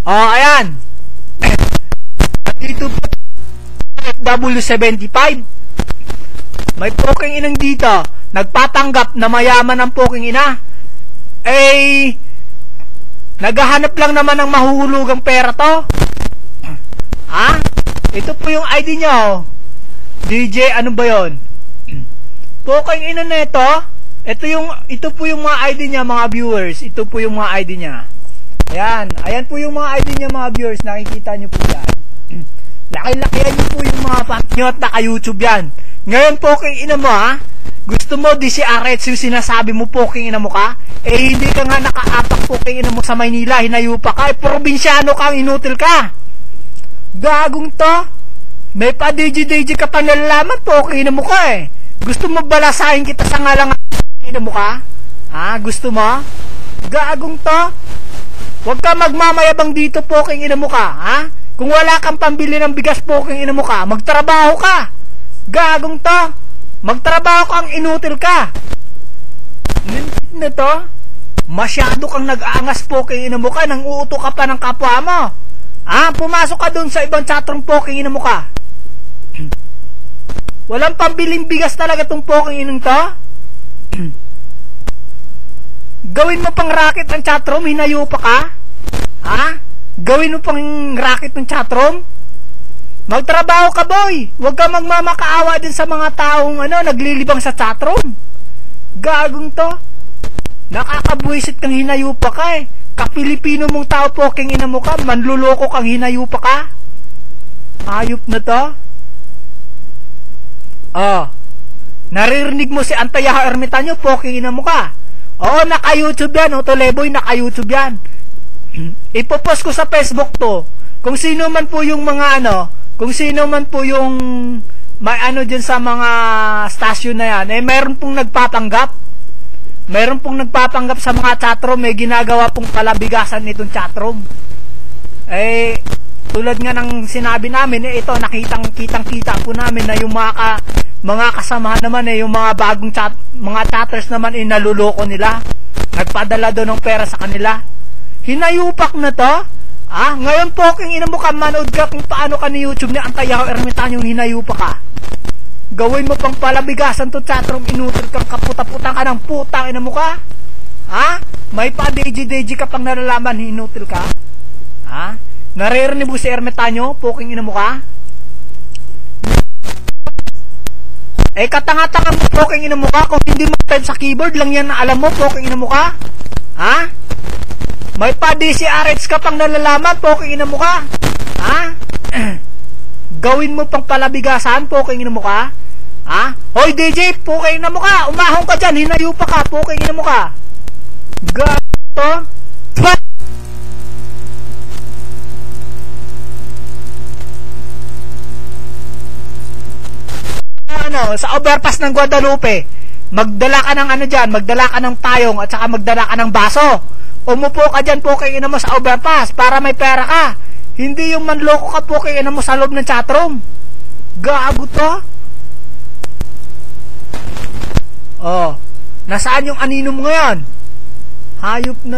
Oh, ayan. Dito po W75. May poking inang dito nagpatanggap na mayaman ang poking ina. Eh, naghahanap lang naman ng mahuhulugang pera to. Ha? Ito po yung ID nyo. DJ, ano ba yon? Poking ina na ito. Ito po yung mga ID niya, mga viewers. Ito po yung mga ID niya. Ayan. Ayan po yung mga ID niya, mga viewers. Nakikita nyo po yan. Laki-lakihan nyo po yung mga fan nyo at naka-YouTube yan. Ngayon, poking ina mo, ha? Gusto mo, di si Arets yung sinasabi mo, poking ina mo ka? Eh, hindi ka nga nakaapak poking ina mo sa Maynila. Hinayo pa ka. Eh, probinsyano kang inutil ka. Gagong to. May pa-DJ ka pa nalalaman, poking ina mo ka eh. Gusto mo balasahin kita sa ngalang ina mo ka? Ha? Gusto mo? Gagong to. Huwag ka magmamayabang dito, poking ina mo ka, ha? Kung wala kang pambili ng bigas, poking ina mo ka, magtrabaho ka. Gagong to. Magtrabaho kang inutil ka. Lintik na to. Masyado kang nag-aangas, poking ina mo ka, nang uuto ka pa ng kapwa mo. Ha? Pumasok ka dun sa ibang chatrong, poking ina mo ka. Walang pambiling bigas talaga tong poking inang to. Gawin mo pang racket ang chatroom, hinayo pa ka? Ha? Gawin mo pang racket ng chatroom? Magtrabaho ka, boy. Huwag ka magmamakaawa din sa mga taong naglilibang sa chatroom. Gagong to. Nakakabwisit kang hinayo pa ka eh. Kapilipino mong tao, poking ina mo ka, manluloko kang hinayo pa ka. Ayop na to. Oh. Naririnig mo si Antayaha Ermitanyo, poking ina mo ka. Oo, naka-YouTube yan. Otoleboy, naka-YouTube yan. Ipopost ko sa Facebook to. Kung sino man po yung mga kung sino man po yung may dyan sa mga stasyon na yan, eh mayroon pong nagpapanggap. Mayroon pong nagpapanggap sa mga chatroom, may ginagawa pong palabigasan nitong chatroom. Eh, tulad nga ng sinabi namin, ito, kitang-kita po namin na yung mga kasamahan naman, yung mga bagong mga chatters naman, naluloko nila. Nagpadala doon ng pera sa kanila. Hinayupak na to. Ngayon, poking ina mo ka, manood ka kung paano ka ni YouTube ni Antayaho Ermitanyo hinayupak ka. Gawin mo pang palabigasan to chatroom, inutil kang kaputa-putang ka ng putang ina mo ka. May pa-DJ ka pang nalalaman, inutil ka. Naririnig mo si Ermitanyo, poking ina mo ka. Eh, katanga-tanga mo, poking ina mo ka. Kung hindi mo type sa keyboard lang yan na alam mo, poking ina mo ka. May pa-DCRH ka pang nalalaman, poking ina mo ka. Gawin mo pang palabigasan, poking ina mo ka. Hoy DJ, poking ina mo ka. Umahong ka dyan, hinayo pa ka, poking ina mo ka. Gato. Sa overpass ng Guadalupe, magdala ka ng dyan, magdala ka ng tayong at saka magdala ka ng baso. Umupo ka dyan, poking ina mo sa overpass para may pera ka. Hindi yung manloko ka, poking ina mo sa loob ng chatroom. Gago to. Nasaan yung anino mo ngayon? Hayop na.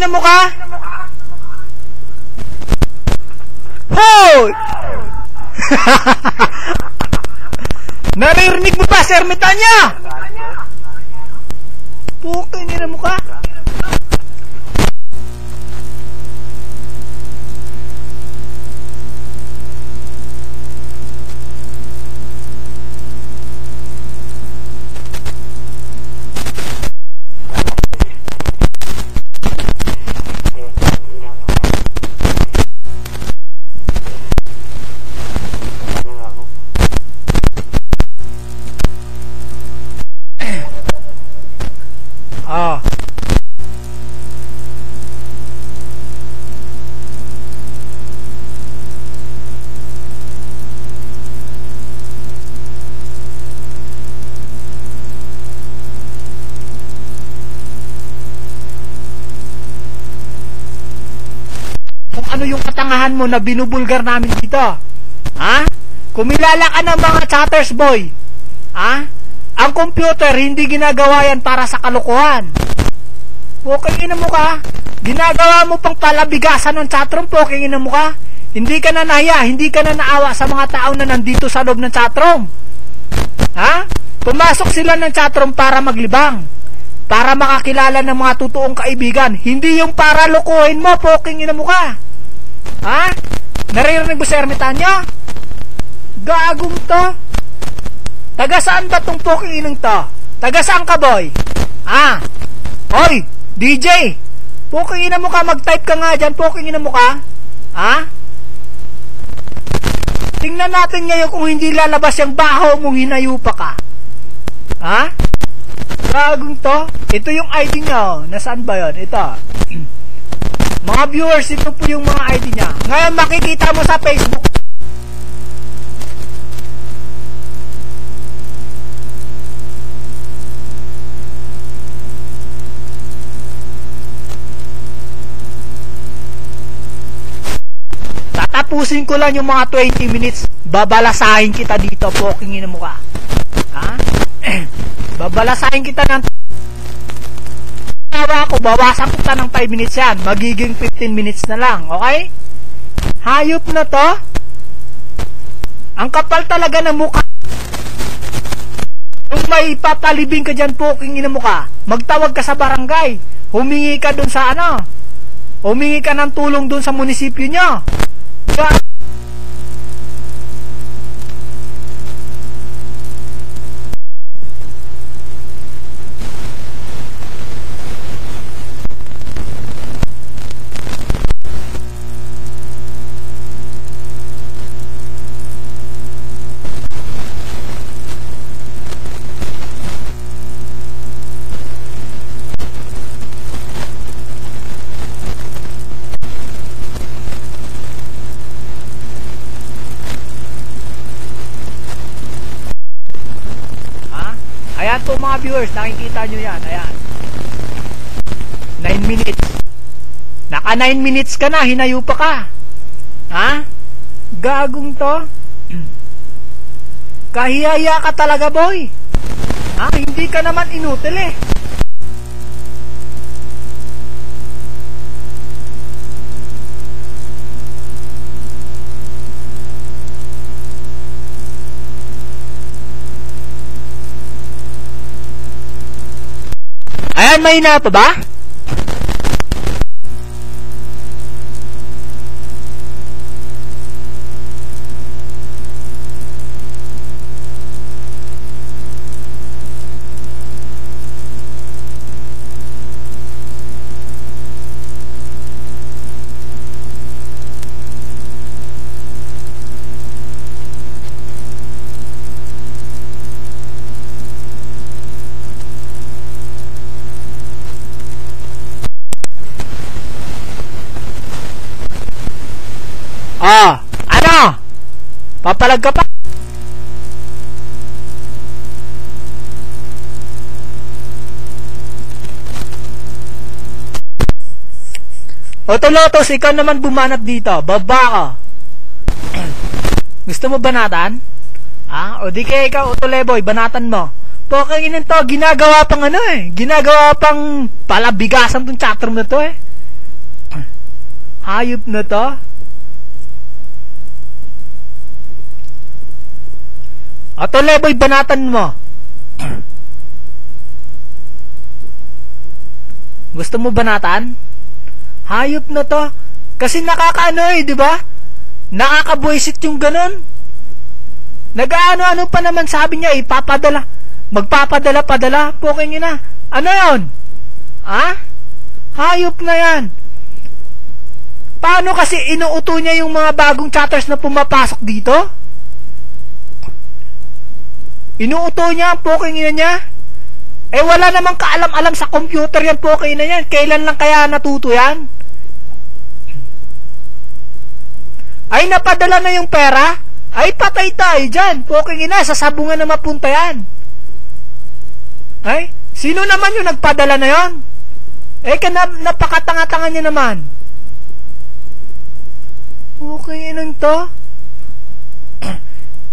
ina mo ka? Hoy! Naririnig mo ba, Sir Metanya? Pukay ina mo ka? Ah. Kung ano yung katangahan mo na binubulgar namin dito. Ha? Kumilala ka ng mga chatters boy. Ha? Ang computer, hindi ginagawa yan para sa kalokohan. Okay, ina mo ka. Ginagawa mo pang palabigasan ng chatroom, okay, ina mo ka. Hindi ka na nahiya, hindi ka na naawa sa mga tao na nandito sa loob ng chatroom. Ha? Pumasok sila ng chatroom para maglibang. Para makakilala ng mga totoong kaibigan. Hindi yung para lokohin mo, poking ina mo ka. Ha? Naririnig mo, Sir Metanya? Gagong to. Taga saan ba tong poking inang to? Taga saan ka, boy? Ah? Oy, DJ! Poking ina mo ka, mag-type ka nga dyan, poking ina mo ka? Ha? Tingnan natin ngayon kung hindi lalabas yung baho mong hinayupa ka. Ha? Gagong to? Ito yung ID niya, oh. Nasaan ba yun? Ito. Mga viewers, ito po yung mga ID niya. Ngayon makikita mo sa Facebook. Tatapusin ko lang yung mga 20 minutes. Babalasahin kita dito, poking ina mo ka. Ha? Babalasahin kita ng ako, bawasan ko ng 5 minutes yan. Magiging 15 minutes na lang, okay? Hayop na to. Ang kapal talaga ng mukha. Kung may papalibing ka dyan, poking ina mo ka, magtawag ka sa barangay. Humingi ka dun sa ano. Humingi ka ng tulong dun sa munisipyo nyo. Ayan po mga viewers, nakikita nyo yan. Ayan. 9 minutes. Naka 9 minutes ka na, hinayo pa ka. Ha? Gagong to. Kahiyaya ka talaga, boy. Ha? Hindi ka naman inutil eh. Ayan, may na pa ba? Ah, ano? Papalag ka pa? Oto-lotos, ikaw naman bumanat dito. Baba ka. Gusto mo banatan? Ah, o di kaya ikaw, Otoleboy, banatan mo. Pokingin to, ginagawa pang ano eh. Ginagawa pang palabigasan tong chatroom na to eh. Hayop na to. Ato Leboy, banatan mo. Gusto mo banatan? Hayop na to. Kasi nakakaano di ba? Nakakabuisit yung ganon. Nag-ano-ano pa naman sabi niya, ipapadala. Magpapadala-padala. Poking ina. Ano yun? Ha? Hayop na yan. Paano kasi inuuto niya yung mga bagong chatters na pumapasok dito? Inuuto niya ang poking ina niya? Eh wala namang kaalam-alam sa computer yan, poking ina yan. Kailan lang kaya natuto yan? Ay napadala na yung pera? Ay patay tayo dyan, poking ina, sa sabungan na mapunta yan. Ay, sino naman yung nagpadala na yon? Eh napakatanga-tanga niya naman. Okay inang to.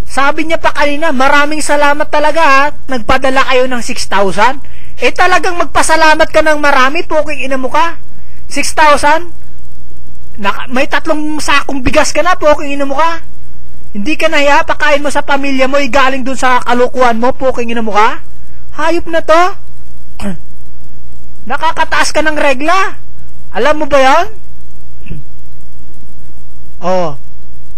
Sabi niya pa kanina, maraming salamat talaga ha, nagpadala kayo ng 6,000. Eh talagang magpasalamat ka ng marami, poking ina mo ka. 6,000? May 3 sakong bigas ka na, poking ina mo ka. Hindi ka nahiya, pakain mo sa pamilya mo, galing dun sa kalukuhan mo, poking ina mo ka. Hayop na to. Nakakataas ka ng regla. Alam mo ba yan? Oh,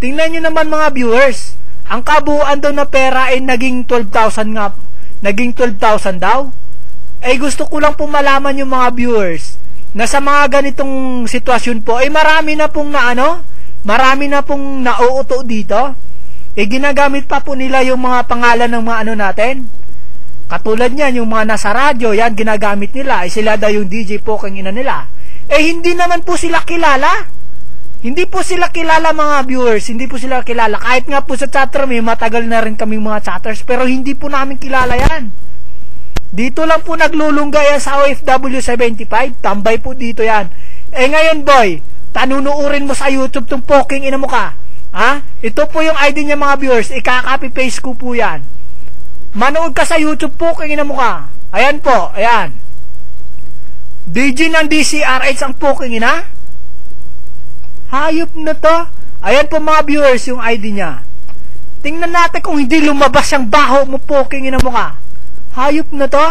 tingnan nyo naman mga viewers. Ang kabuuan daw na pera ay naging 12,000 nga. Naging 12,000 daw. Eh gusto ko lang po malaman yung mga viewers na sa mga ganitong sitwasyon po ay marami na pong marami na pong nauuto dito. Eh ginagamit pa po nila yung mga pangalan ng mga natin. Katulad niyan, yung mga nasa radyo, yan ginagamit nila. Eh sila daw yung DJ poking ina nila. Eh hindi naman po sila kilala. Hindi po sila kilala mga viewers. Hindi po sila kilala. Kahit nga po sa chatroom, matagal na rin kaming mga chatters. Pero hindi po namin kilala yan. Dito lang po naglulunggay yan sa OFW 75. Tambay po dito yan. Eh ngayon boy, panunuurin mo sa YouTube tong poking ina mo ka. Ha? Ito po yung ID niya mga viewers. Ika-copy paste ko po yan. Manood ka sa YouTube po, kingin mo ka. Ayan po, ayan. DJ ng DCRH ang po, kingin ha? Hayop na to. Ayan po mga viewers, yung ID niya. Tingnan natin kung hindi lumabas yung baho mo po, kingin mo ka. Hayop na to.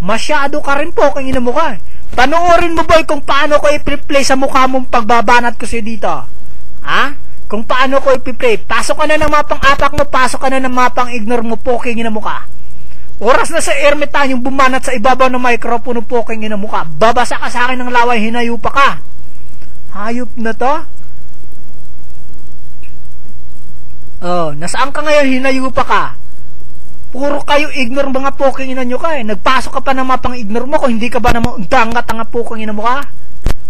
Masyado ka rin po, kingin mo ka. Panoorin mo boy kung paano ko i-play sa mukha mong pagbabanat ko siya dito. Ha? Kung paano ko ipiplay. Pasok ka na ng mapang apak mo, pasok ka na ng mapang ignore mo, poking ina mo ka. Oras na sa ermitan yung bumanat sa ibabaw ng microphone, poking ina mo ka. Babasa ka sa akin ng laway, hinayo pa ka. Hayop na to. Oh, nasaan ka ngayon, hinayo pa ka? Puro kayo ignore mga poking ina nyo ka eh. Nagpasok ka pa ng mapang ignore mo, kung hindi ka ba naman tanga-tanga poking ina mo ka?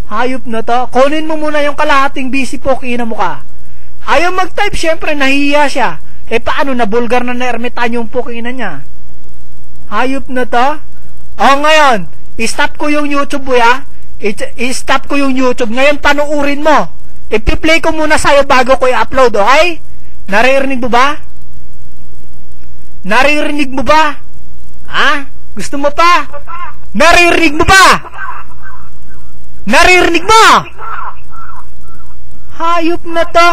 Hayop na to. Kunin mo muna yung kalahating busy poking ina mo ka. Ayaw mag-type, syempre, nahihiya siya. Eh, paano, nabulgar na na-ermitan yung poking ina niya? Hayop na to? O, ngayon, i-stop ko yung YouTube, ya. I-stop ko yung YouTube. Ngayon, panuurin mo. I-play ko muna sa'yo bago ko i-upload, okay? Naririnig mo ba? Naririnig mo ba? Ha? Gusto mo pa? Naririnig mo ba? Naririnig mo? Hayop na to.